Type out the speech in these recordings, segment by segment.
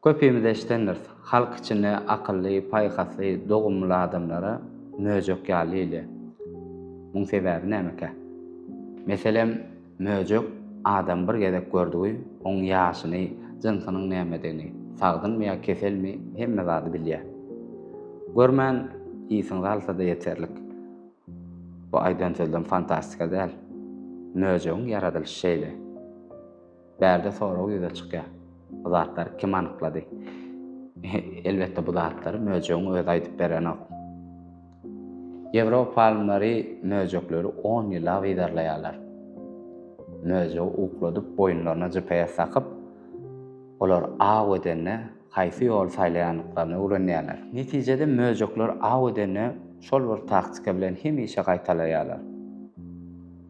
Köpüýimiz eşdendir. Halk içinde akylly, paýhasy, dogumly adamlara möjek ýaly. Muň sebäbi nämeke? Meselem, möjek adam bir gezek gördügi, oň ýaşyny, jynsynyň nämedigini, sagdynmy ýa keselmi, hemme zady bilýär. Görmän, iýsiňiz alsa da ýeterlik. Bu aýdan sözden fantastika däl. Möjegiň yaradylyş şeýle. Bärde sorag ýüze çykýar. Bu zatlar kim anyklady? Elbetde bu zatlary möjegiň özi aýdyp berenok. Ýewropa alymlary möjekleri 10 ýyla wydarlaýarlar. Möjegi ukladyp boýunlaryna GPS sakyp, olar aw edenne haýsy ýol saýlaýanlyklaryny öwrenýärler. Netijede möjekler aw edenne şol bir taktika bilen hemişe gaýtalaýarlar.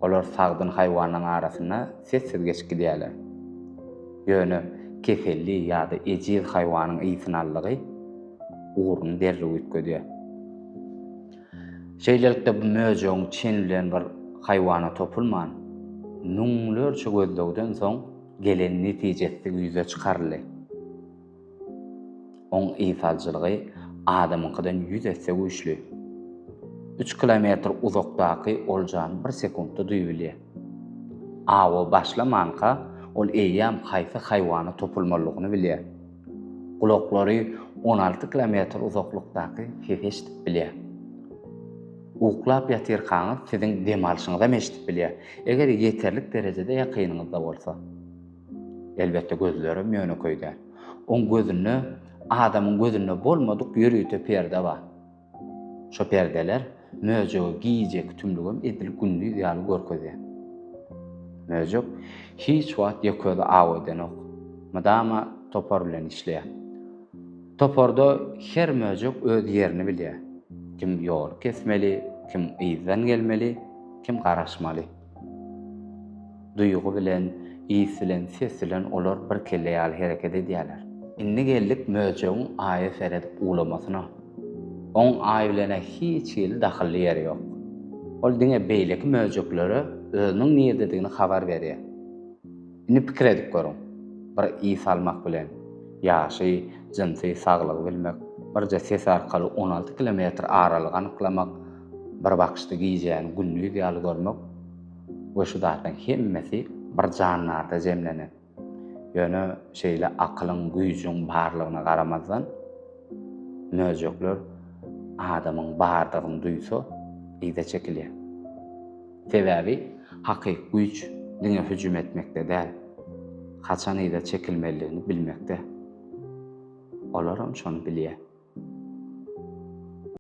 Olar sagdyn haýwanyň arasyna sessiz geçip gidýärler. Ýöne kefelli ýa-da ejiz haýwanyň ýytynallygy uğrunu derli ütkediýär. Şeýlelikde bu möjegiň çin bilen bir haýwana topulman, nüňlerçe gözlegden soň gelen netijesi ýüze çykarly. Oň ýysalçylygy adamynkydan 100 esse güýçli. 3 kilometr uzakdaky oljany 1 sekundda duýbilýär. Awa başlamanka ol eýýäm haýsy haýwana topulmalygyny bilýär. Gulaklary 16 kilometr uzaklykdaky ses eşitip bilýär. Uklap ýatyrkaňyz siziň dem alşyňyza eşitip bilýär. Eger ýeterlik derejede ýakynyňyzda bolsa. Elbetde gözlerim ýöneköýdär. Oň gözüne, adamyň gözüne bolmadyk ýürüýte perde bar. Şo perdeler möjegi giýjek tümlügem edil gündüz ýaly görkezýär. Möjek hiç wagt ýökede aw edenok. Madama topar bilen işleýär. Toparda her möjek öz ýerini bilýär. Kim ýol kesmeli, kim ýyzdan gelmeli, kim garaşmaly. Duýgu bilen, ýys bilen, ses bilen olar bir kelle ýaly hereket edýärler. Inni geldik möjegiň aýy seredip ulamasyna. Oň aýy bilen hiç ýyly dahylly ýeri ýok. Ol diňe beýleki möjekleri özüniň nädedigini habar berýär. Inni pikir edip görüň. Bir ýys almak bilen, ýaşy, jinsy saglygy bilmek, birje ses arkaly 16 kilometr aralyk anyklamak, bir bakışda giýjän gündüz ýaly görmek, we şu zatdan hemmesi bir janlarda jemlenir. Ýöne şeýle akylyň, güýjüň barlygyna garamazdan möjekler adamyň bardygyny duýsa, ýyza çekilýär. Sebäbi hakyky güýç diňe hüjüm etmekde däl, haçan ýyza çekilmeligini bilmekde. Olaram şonu bilýär.